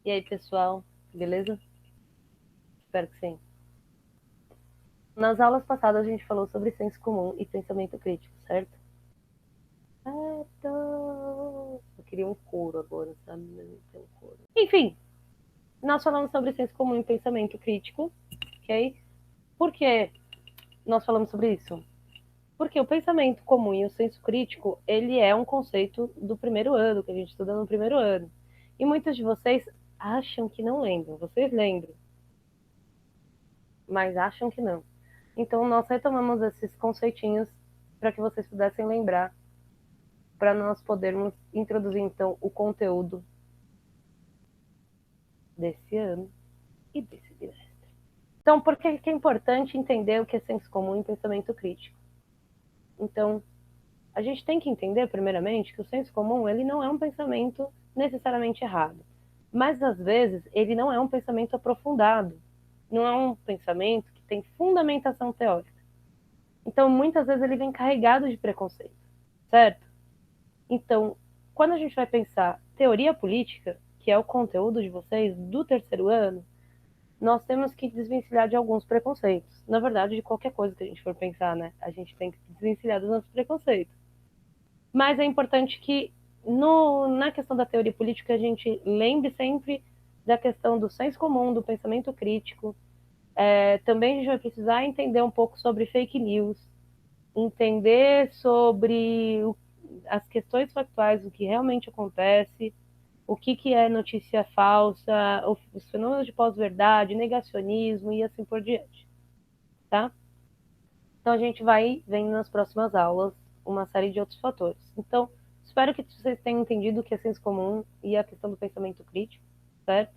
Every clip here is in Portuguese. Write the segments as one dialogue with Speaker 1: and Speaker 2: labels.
Speaker 1: E aí, pessoal, beleza? Espero que sim. Nas aulas passadas a gente falou sobre senso comum e pensamento crítico, certo? Certo! Eu queria um couro agora, sabe? Mas não tem um couro. Enfim, nós falamos sobre senso comum e pensamento crítico, ok? Por que nós falamos sobre isso? Porque o pensamento comum e o senso crítico, ele é um conceito do primeiro ano, que a gente estuda no primeiro ano. E muitos de vocês acham que não lembram. Vocês lembram, mas acham que não. Então, nós retomamos esses conceitinhos para que vocês pudessem lembrar, para nós podermos introduzir, então, o conteúdo desse ano e desse bimestre. Então, por que é importante entender o que é senso comum e pensamento crítico? Então, a gente tem que entender, primeiramente, que o senso comum ele não é um pensamento necessariamente errado, mas, às vezes, ele não é um pensamento aprofundado, não é um pensamento que tem fundamentação teórica. Então, muitas vezes, ele vem carregado de preconceito, certo? Então, quando a gente vai pensar teoria política, que é o conteúdo de vocês do terceiro ano, nós temos que desvencilhar de alguns preconceitos. Na verdade, de qualquer coisa que a gente for pensar, né? A gente tem que desvencilhar dos nossos preconceitos. Mas é importante que, na questão da teoria política, a gente lembre sempre da questão do senso comum, do pensamento crítico. Também a gente vai precisar entender um pouco sobre fake news, entender sobre as questões factuais, o que realmente acontece, o que é notícia falsa, os fenômenos de pós-verdade, negacionismo e assim por diante, tá? Então a gente vai vendo nas próximas aulas uma série de outros fatores. Então, espero que vocês tenham entendido o que é senso comum e a questão do pensamento crítico, certo?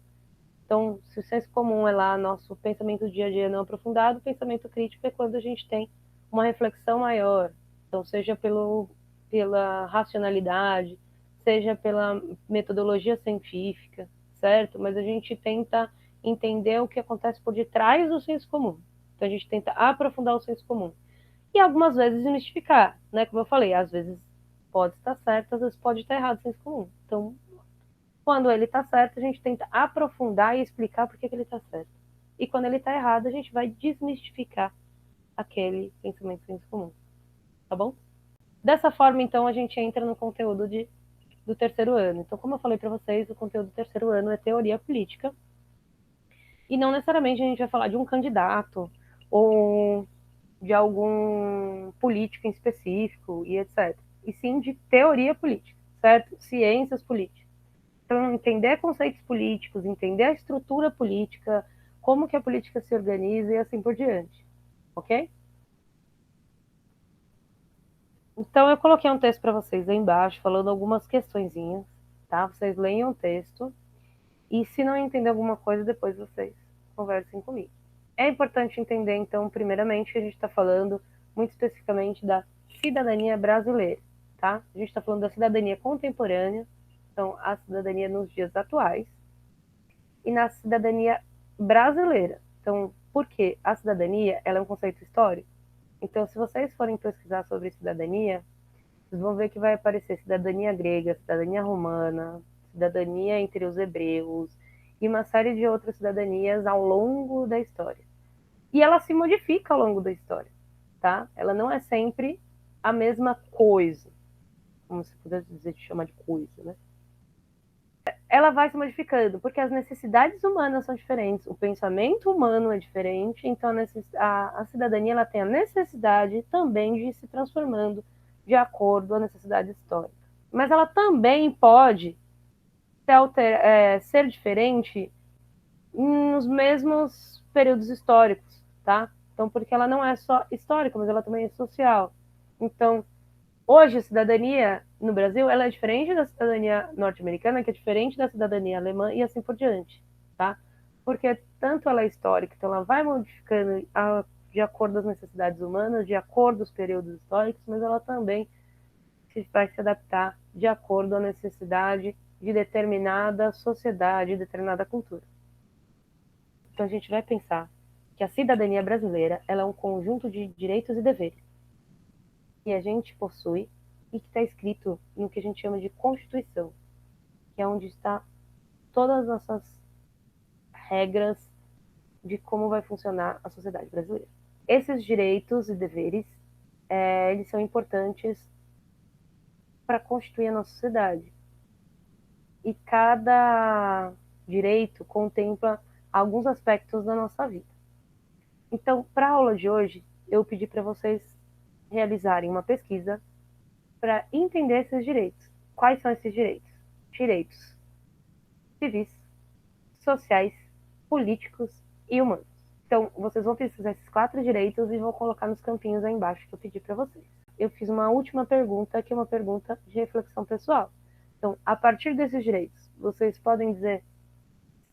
Speaker 1: Então, se o senso comum é lá nosso pensamento do dia a dia não aprofundado, o pensamento crítico é quando a gente tem uma reflexão maior. Então, seja pela racionalidade, seja pela metodologia científica, certo? Mas a gente tenta entender o que acontece por detrás do senso comum. Então, a gente tenta aprofundar o senso comum. E algumas vezes desmistificar, né? Como eu falei, às vezes pode estar certo, às vezes pode estar errado o senso comum. Então, quando ele está certo, a gente tenta aprofundar e explicar por que ele está certo. E quando ele está errado, a gente vai desmistificar aquele pensamento senso comum. Tá bom? Dessa forma, então, a gente entra no conteúdo do terceiro ano. Então, como eu falei para vocês, o conteúdo do terceiro ano é teoria política. E não necessariamente a gente vai falar de um candidato ou de algum político em específico e etc. E sim de teoria política, certo? Ciências políticas. Então, entender conceitos políticos, entender a estrutura política, como que a política se organiza e assim por diante, ok? Então, eu coloquei um texto para vocês aí embaixo, falando algumas questõezinhas, tá? Vocês leiam o texto e se não entender alguma coisa, depois vocês conversem comigo. É importante entender, então, primeiramente, que a gente está falando muito especificamente da cidadania brasileira, tá? A gente está falando da cidadania contemporânea, então, a cidadania nos dias atuais, e na cidadania brasileira. Então, por quê? A cidadania ela é um conceito histórico. Então, se vocês forem pesquisar sobre cidadania, vocês vão ver que vai aparecer cidadania grega, cidadania romana, cidadania entre os hebreus e uma série de outras cidadanias ao longo da história. E ela se modifica ao longo da história, tá? Ela não é sempre a mesma coisa, como se pudesse dizer, chamar de coisa, né? Ela vai se modificando, porque as necessidades humanas são diferentes, o pensamento humano é diferente, então a cidadania ela tem a necessidade também de ir se transformando de acordo à necessidade histórica. Mas ela também pode ser diferente nos mesmos períodos históricos, tá? Então, porque ela não é só histórica, mas ela também é social. Então, hoje, a cidadania no Brasil ela é diferente da cidadania norte-americana, que é diferente da cidadania alemã e assim por diante, tá? Porque tanto ela é histórica, então ela vai modificando de acordo com as necessidades humanas, de acordo com os períodos históricos, mas ela também vai se adaptar de acordo à necessidade de determinada sociedade, determinada cultura. Então a gente vai pensar que a cidadania brasileira ela é um conjunto de direitos e deveres que a gente possui e que está escrito no que a gente chama de Constituição, que é onde está todas as nossas regras de como vai funcionar a sociedade brasileira. Esses direitos e deveres, eles são importantes para constituir a nossa sociedade. E cada direito contempla alguns aspectos da nossa vida. Então, para a aula de hoje, eu pedi para vocês realizarem uma pesquisa para entender esses direitos. Quais são esses direitos? Direitos civis, sociais, políticos e humanos. Então, vocês vão pesquisar esses 4 direitos e vão colocar nos campinhos aí embaixo que eu pedi para vocês. Eu fiz uma última pergunta, que é uma pergunta de reflexão pessoal. Então, a partir desses direitos, vocês podem dizer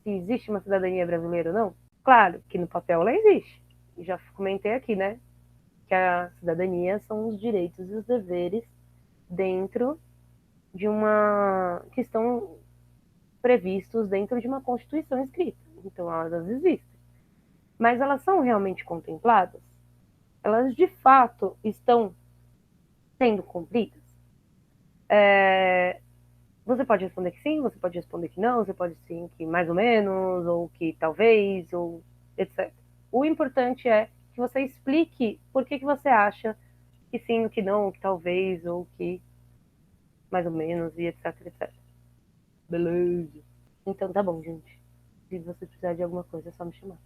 Speaker 1: se existe uma cidadania brasileira ou não? Claro que no papel ela existe. E já comentei aqui, né? Que a cidadania são os direitos e os deveres dentro de uma que estão previstos dentro de uma Constituição escrita. Então elas existem. Mas elas são realmente contempladas? Elas de fato estão sendo cumpridas? Você pode responder que sim, você pode responder que não, você pode sim que mais ou menos, ou que talvez, ou etc. O importante é que você explique por que você acha que sim, o que não, o que talvez, ou que mais ou menos, e etc, etc. Beleza. Então tá bom, gente. Se você precisar de alguma coisa, é só me chamar.